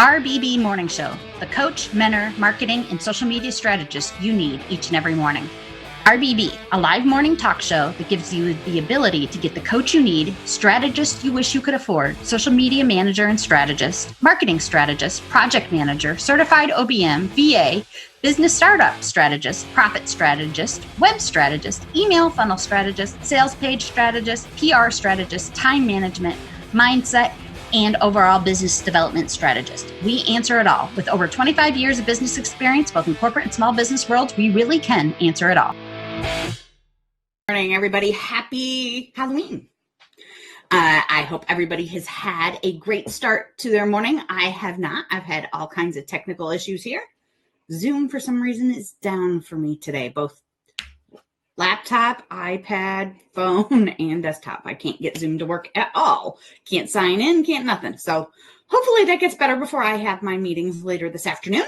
RBB Morning Show, the coach, mentor, marketing, and social media strategist you need each and every morning. RBB, a live morning talk show that gives you the ability to get the coach you need, strategist you wish you could afford, social media manager and strategist, marketing strategist, project manager, certified OBM, VA, business startup strategist, profit strategist, web strategist, email funnel strategist, sales page strategist, PR strategist, time management, mindset, and overall business development strategist. We answer it all. With over 25 years of business experience, both in corporate and small business worlds, we really can answer it all. Good morning, everybody. Happy Halloween. I hope everybody has had a great start to their morning. I have not. I've had all kinds of technical issues here. Zoom, for some reason, is down for me today, both laptop, iPad, phone, and desktop. I can't get Zoom to work at all. Can't sign in, can't nothing. So hopefully that gets better before I have my meetings later this afternoon.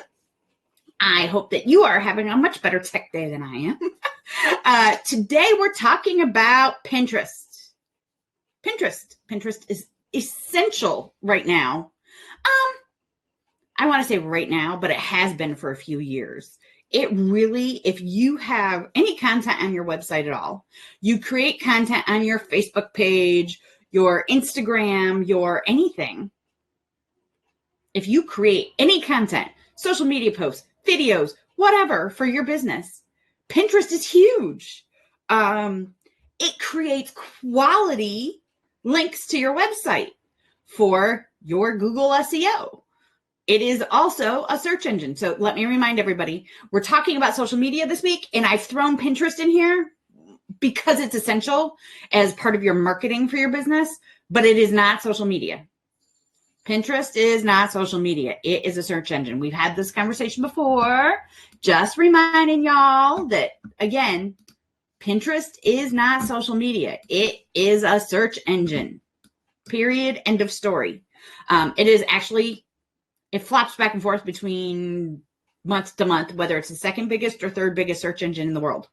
I hope that you are having a much better tech day than I am. Today we're talking about Pinterest. Pinterest is essential right now. I want to say right now, but it has been for a few years. It really, if you have any content on your website at all, you create content on your Facebook page, your Instagram, your anything. If you create any content, social media posts, videos, whatever for your business, Pinterest is huge. It creates quality links to your website for your Google SEO. It is also a search engine. So let me remind everybody, we're talking about social media this week, and I've thrown Pinterest in here because it's essential as part of your marketing for your business, but it is not social media. Pinterest is not social media. It is a search engine. We've had this conversation before. Just reminding y'all that, again, Pinterest is not social media. It is a search engine. Period. End of story. It is actually... It flops back and forth between month to month, whether it's the second biggest or third biggest search engine in the world.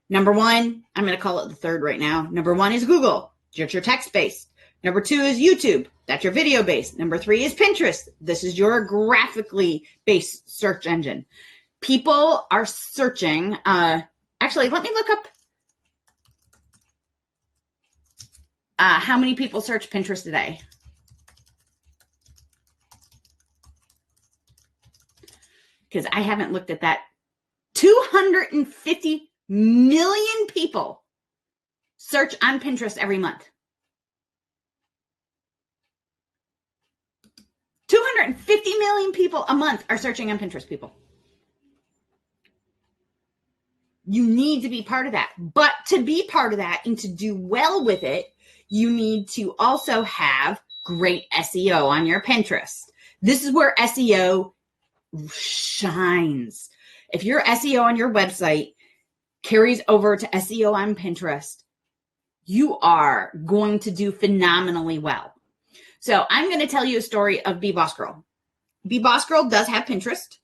Number one, I'm going to call it the third right now. Number one is Google. It's your text-based. Number two is YouTube. That's your video-based. Number three is Pinterest. This is your graphically based search engine. People are searching. Actually, let me look up how many people search Pinterest today. Because I haven't looked at that. 250 million people search on Pinterest every month. 250 million people a month are searching on Pinterest, people. You need to be part of that. But to be part of that and to do well with it, you need to also have great SEO on your Pinterest. This is where SEO shines. If your SEO on your website carries over to SEO on Pinterest, you are going to do phenomenally well. So I'm going to tell you a story of Bee Boss Girl. Bee Boss Girl does have Pinterest.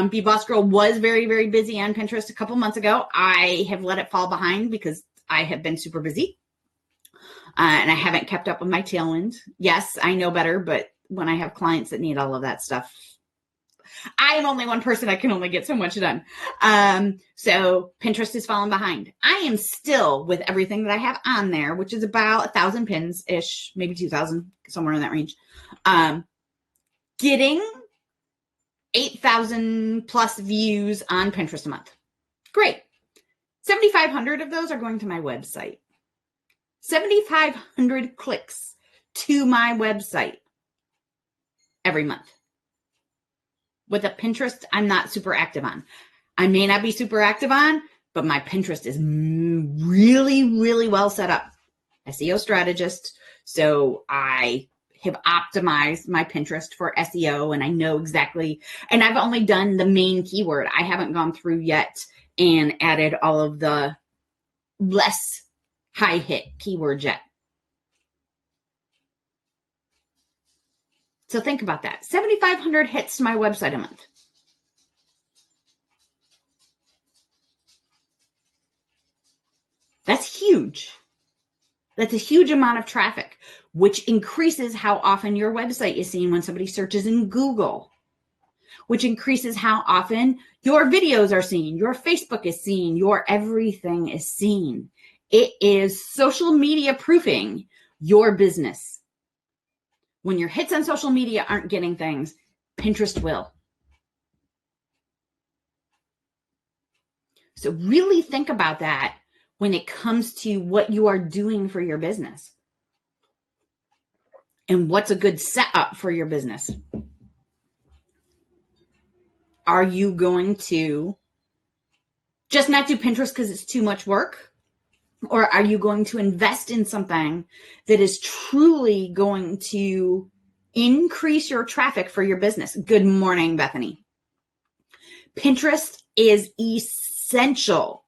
Bee Boss Girl was very, very busy on Pinterest a couple months ago. I have let it fall behind because I have been super busy and I haven't kept up with my Tailwind. Yes, I know better, but when I have clients that need all of that stuff, I am only one person. I can only get so much done. So Pinterest is falling behind. I am still with everything that I have on there, which is about 1,000 pins-ish, maybe 2,000, somewhere in that range. Getting 8,000 plus views on Pinterest a month. Great. 7,500 of those are going to my website. 7,500 clicks to my website every month. With a Pinterest, I'm not super active on. I may not be super active on, but my Pinterest is really, really well set up. SEO strategist. So I have optimized my Pinterest for SEO and I know exactly, and I've only done the main keyword. I haven't gone through yet and added all of the less high hit keywords yet. So think about that. 7,500 hits to my website a month. That's huge. That's a huge amount of traffic, which increases how often your website is seen when somebody searches in Google, which increases how often your videos are seen, your Facebook is seen, your everything is seen. It is social media proofing your business. When your hits on social media aren't getting things, Pinterest will. So really think about that when it comes to what you are doing for your business and what's a good setup for your business. Are you going to just not do Pinterest because it's too much work? Or are you going to invest in something that is truly going to increase your traffic for your business? Good morning, Bethany. Pinterest is essential.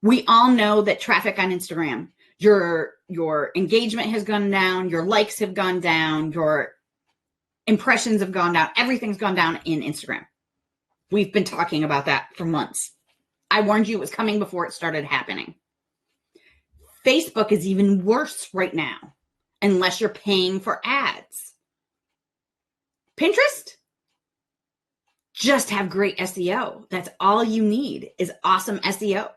We all know that traffic on Instagram, your engagement has gone down, your likes have gone down, your impressions have gone down, everything's gone down in Instagram. We've been talking about that for months. I warned you it was coming before it started happening. Facebook is even worse right now, unless you're paying for ads. Pinterest, just have great SEO. That's all you need is awesome SEO.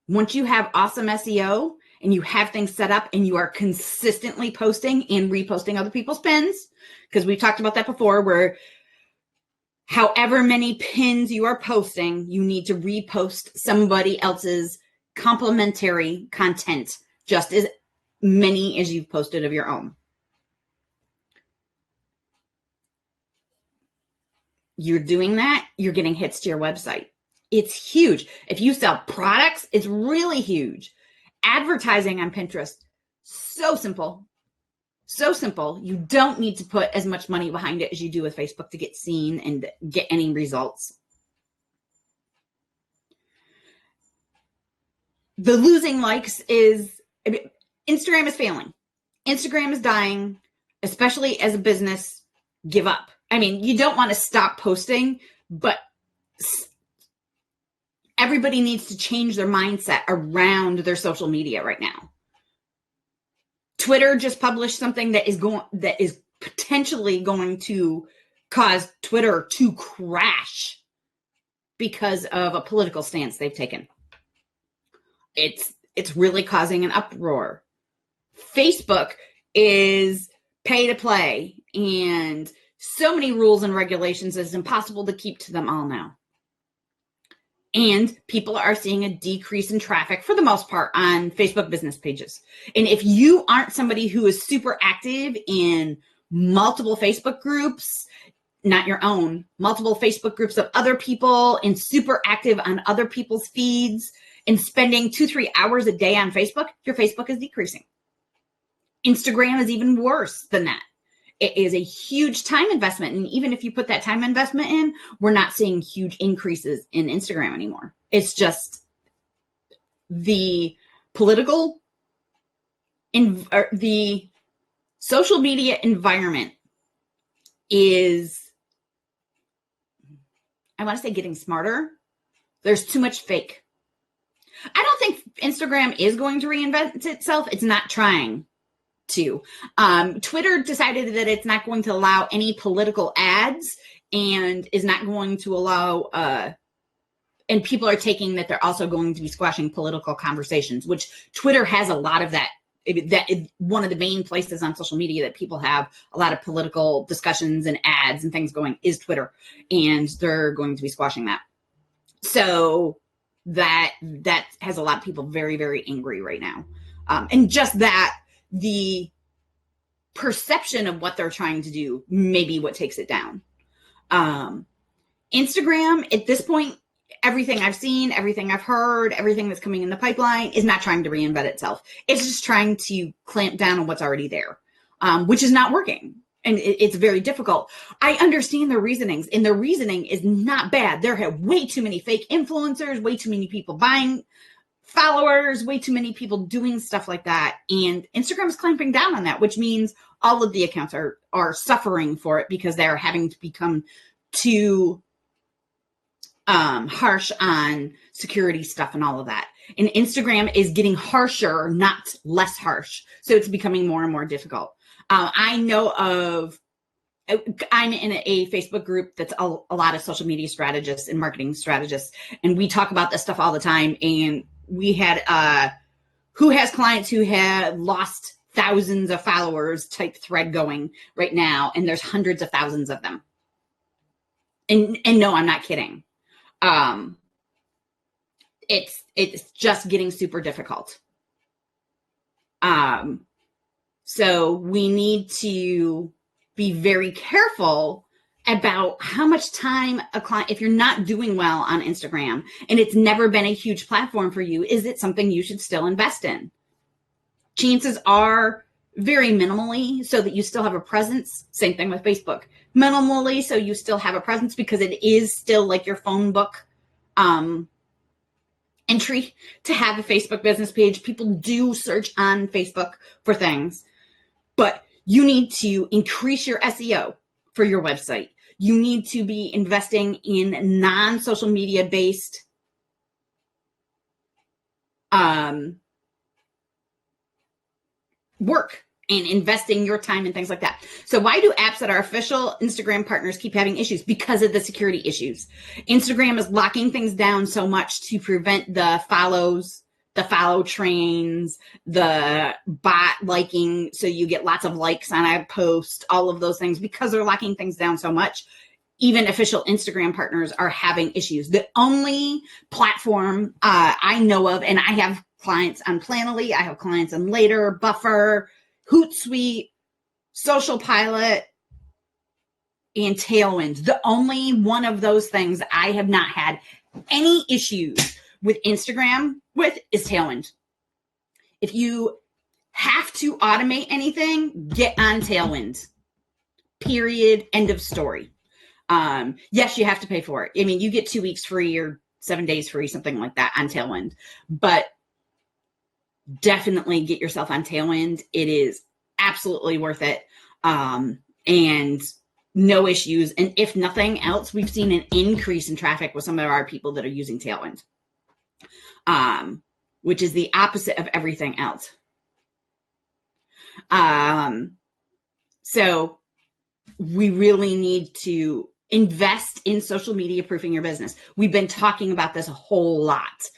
Once you have awesome SEO and you have things set up and you are consistently posting and reposting other people's pins, because we've talked about that before, where however many pins you are posting, you need to repost somebody else's complimentary content, just as many as you've posted of your own. You're doing that, you're getting hits to your website. It's huge. If you sell products, it's really huge. Advertising on Pinterest, so simple. So simple. You don't need to put as much money behind it as you do with Facebook to get seen and get any results. The losing likes is Instagram is failing. Instagram is dying, especially as a business. Give up. I mean, you don't want to stop posting, but everybody needs to change their mindset around their social media right now. Twitter just published something that is potentially going to cause Twitter to crash because of a political stance they've taken. It's really causing an uproar. Facebook is pay to play and so many rules and regulations, it's impossible to keep to them all now. And people are seeing a decrease in traffic for the most part on Facebook business pages. And if you aren't somebody who is super active in multiple Facebook groups, not your own, multiple Facebook groups of other people, and super active on other people's feeds and spending 2-3 hours a day on Facebook, your Facebook is decreasing. Instagram is even worse than that. It is a huge time investment. And even if you put that time investment in, we're not seeing huge increases in Instagram anymore. It's just the political, the social media environment is, I want to say, getting smarter. There's too much fake. I don't think Instagram is going to reinvent itself. It's not trying to. Twitter decided that it's not going to allow any political ads and is not going to allow, and people are taking that they're also going to be squashing political conversations, which Twitter has a lot of that. That is one of the main places on social media that people have a lot of political discussions and ads and things going is Twitter, and they're going to be squashing that. So that has a lot of people very, very angry right now. And just that, the perception of what they're trying to do may be what takes it down. Instagram, at this point, everything I've seen, everything I've heard, everything that's coming in the pipeline is not trying to reinvent itself. It's just trying to clamp down on what's already there, which is not working. And it's very difficult. I understand their reasonings, and their reasoning is not bad. There have way too many fake influencers, way too many people buying followers, way too many people doing stuff like that. And Instagram is clamping down on that, which means all of the accounts are suffering for it because they're having to become too harsh on security stuff and all of that. And Instagram is getting harsher, not less harsh. So it's becoming more and more difficult. I'm in a Facebook group that's a lot of social media strategists and marketing strategists. And we talk about this stuff all the time. And we had, who has clients who have lost thousands of followers type thread going right now. And there's hundreds of thousands of them. And no, I'm not kidding. It's just getting super difficult. So we need to be very careful about how much time a client, if you're not doing well on Instagram and it's never been a huge platform for you, is it something you should still invest in? Chances are very minimally so that you still have a presence. Same thing with Facebook. Minimally so you still have a presence because it is still like your phone book entry to have a Facebook business page. People do search on Facebook for things, but you need to increase your SEO for your website. You need to be investing in non-social media based work and investing your time and things like that. So why do apps that are official Instagram partners keep having issues? Because of the security issues. Instagram is locking things down so much to prevent the follows, the follow trains, the bot liking. So you get lots of likes on a post, all of those things, because they're locking things down so much. Even official Instagram partners are having issues. The only platform I know of, and I have clients on Planoly, I have clients on Later, Buffer, Hootsuite, Social Pilot, and Tailwind. The only one of those things I have not had any issues with Instagram with is Tailwind. If you have to automate anything, get on Tailwind. Period. End of story. Yes, you have to pay for it. I mean, you get 2 weeks free or 7 days free, something like that on Tailwind. But definitely get yourself on Tailwind. It is absolutely worth it. And no issues. And if nothing else, we've seen an increase in traffic with some of our people that are using Tailwind, which is the opposite of everything else. So we really need to invest in social media proofing your business. We've been talking about this a whole lot.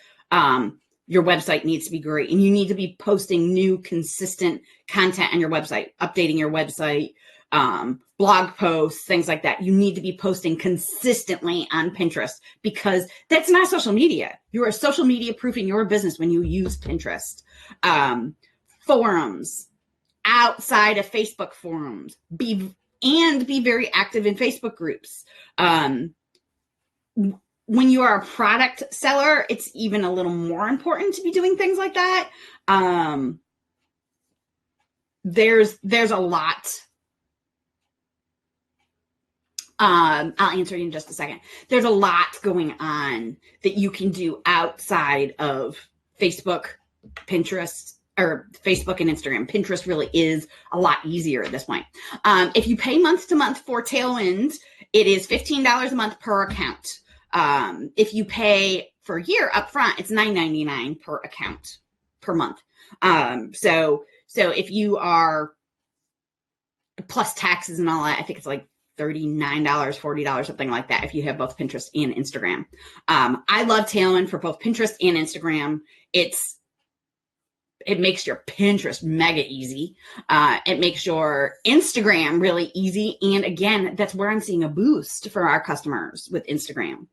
Your website needs to be great, and you need to be posting new, consistent content on your website, updating your website, blog posts, things like that. You need to be posting consistently on Pinterest because that's not social media. You are social media proofing your business when you use Pinterest. Forums, outside of Facebook forums, be very active in Facebook groups. When you are a product seller, it's even a little more important to be doing things like that. There's a lot. I'll answer you in just a second. There's a lot going on that you can do outside of Facebook, Pinterest, or Facebook and Instagram. Pinterest really is a lot easier at this point. If you pay month to month for Tailwind, it is $15 a month per account. If you pay for a year up front, it's $9.99 per account per month. So if you are plus taxes and all that, I think it's like $39, $40, something like that. If you have both Pinterest and Instagram, I love Tailwind for both Pinterest and Instagram. It makes your Pinterest mega easy. It makes your Instagram really easy. And again, that's where I'm seeing a boost for our customers with Instagram.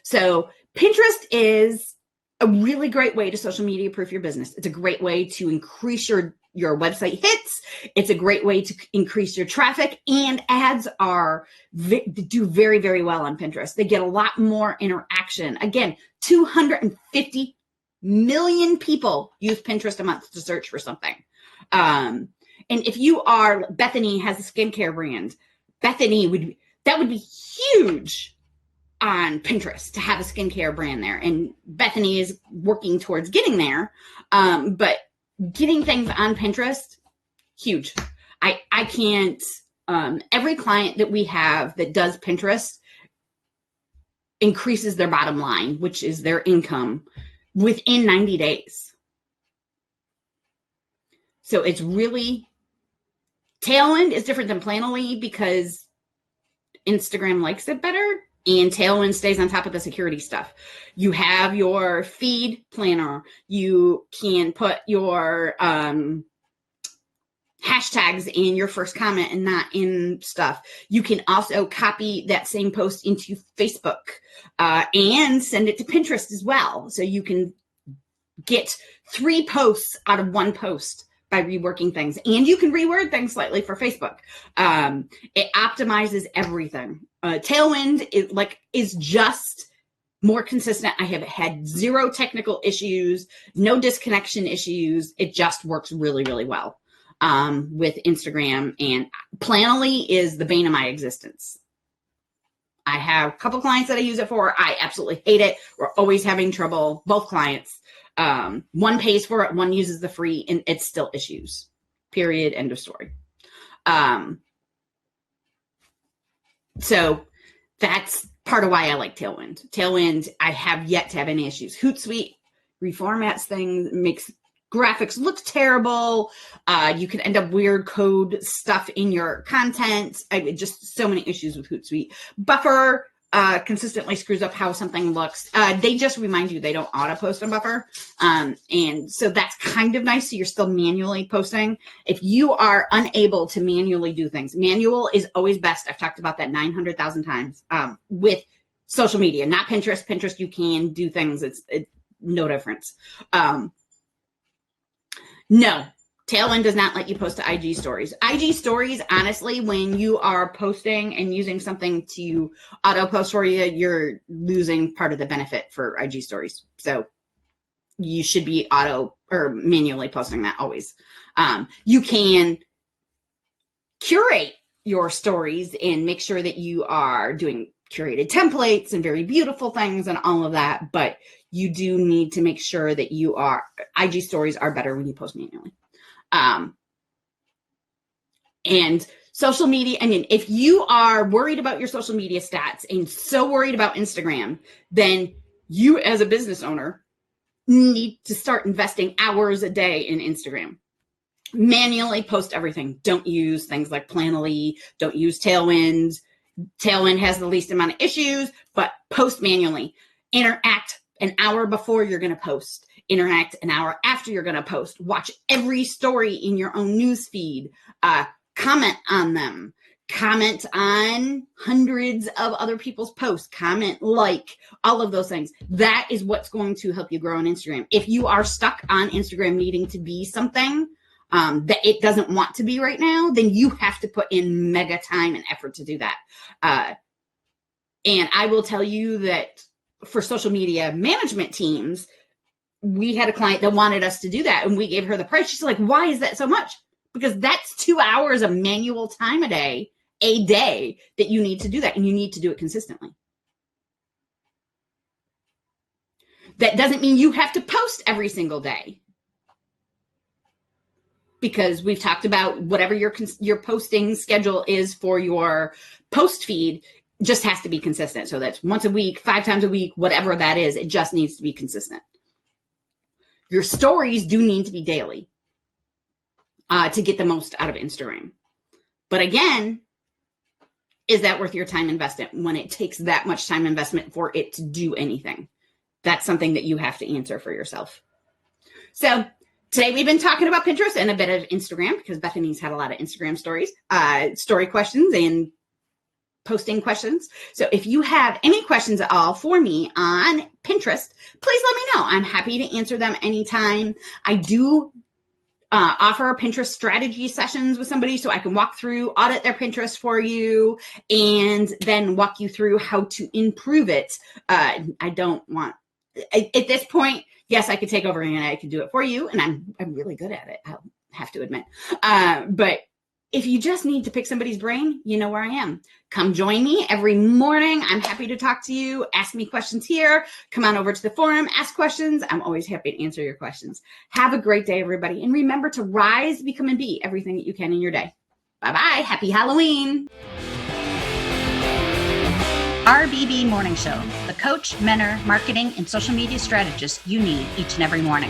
So Pinterest is a really great way to social media proof your business. It's a great way to increase your website hits. It's a great way to increase your traffic, and ads do very, very well on Pinterest. They get a lot more interaction. Again, 250 million people use Pinterest a month to search for something. And if you are, Bethany has a skincare brand. Bethany that would be huge on Pinterest to have a skincare brand there. And Bethany is working towards getting there. But getting things on Pinterest, huge. I can't, every client that we have that does Pinterest increases their bottom line, which is their income, within 90 days. So it's really, Tailwind is different than Planoly because Instagram likes it better, and Tailwind stays on top of the security stuff. You have your feed planner. You can put your hashtags in your first comment and not in stuff. You can also copy that same post into Facebook and send it to Pinterest as well. So you can get 3 posts out of 1 post by reworking things. And you can reword things slightly for Facebook. It optimizes everything. Tailwind is just more consistent. I have had 0 technical issues, no disconnection issues. It just works really, really well with Instagram. And Planoly is the bane of my existence. I have a couple clients that I use it for. I absolutely hate it. We're always having trouble, both clients. One pays for it, one uses the free, and it's still issues. Period. End of story. So that's part of why I like Tailwind. Tailwind, I have yet to have any issues. Hootsuite reformats things, makes graphics look terrible. You can end up weird code stuff in your content. Just so many issues with Hootsuite. Buffer consistently screws up how something looks. They just remind you they don't auto post on Buffer. And so that's kind of nice. So you're still manually posting. If you are unable to manually do things, manual is always best. I've talked about that 900,000 times with social media, not Pinterest. Pinterest, you can do things. It's no difference. No, Tailwind does not let you post to IG stories. IG stories, honestly, when you are posting and using something to auto post for you, you're losing part of the benefit for IG stories. So you should be auto or manually posting that always. You can curate your stories and make sure that you are doing curated templates and very beautiful things and all of that. But you do need to make sure that IG stories are better when you post manually. And social media, I mean, if you are worried about your social media stats and so worried about Instagram, then you as a business owner need to start investing hours a day in Instagram. Manually post everything. Don't use things like Planoly. Don't use Tailwind. Tailwind has the least amount of issues, but post manually. Interact an hour before you're going to post. Interact an hour after you're going to post. Watch every story in your own news feed. Comment on them. Comment on hundreds of other people's posts. Comment, like, all of those things. That is what's going to help you grow on Instagram. If you are stuck on Instagram needing to be something that it doesn't want to be right now, then you have to put in mega time and effort to do that. And I will tell you that for social media management teams, we had a client that wanted us to do that, and we gave her the price. She's like, why is that so much? Because that's 2 hours of manual time a day that you need to do that, and you need to do it consistently. That doesn't mean you have to post every single day, because we've talked about whatever your posting schedule is for your post feed just has to be consistent. So that's once a week, 5 times a week, whatever that is, it just needs to be consistent. Your stories do need to be daily to get the most out of Instagram. But again, is that worth your time investment when it takes that much time investment for it to do anything? That's something that you have to answer for yourself. So today we've been talking about Pinterest and a bit of Instagram, because Bethany's had a lot of Instagram stories, story questions and posting questions. So if you have any questions at all for me on Pinterest, please let me know. I'm happy to answer them anytime. I do offer Pinterest strategy sessions with somebody, so I can walk through, audit their Pinterest for you, and then walk you through how to improve it. I don't want, at this point, yes, I could take over and I could do it for you, and I'm really good at it, I'll have to admit. But if you just need to pick somebody's brain, you know where I am. Come join me every morning. I'm happy to talk to you. Ask me questions here. Come on over to the forum. Ask questions. I'm always happy to answer your questions. Have a great day, everybody. And remember to rise, become, and be everything that you can in your day. Bye-bye. Happy Halloween. RBB Morning Show, the coach, mentor, marketing, and social media strategist you need each and every morning.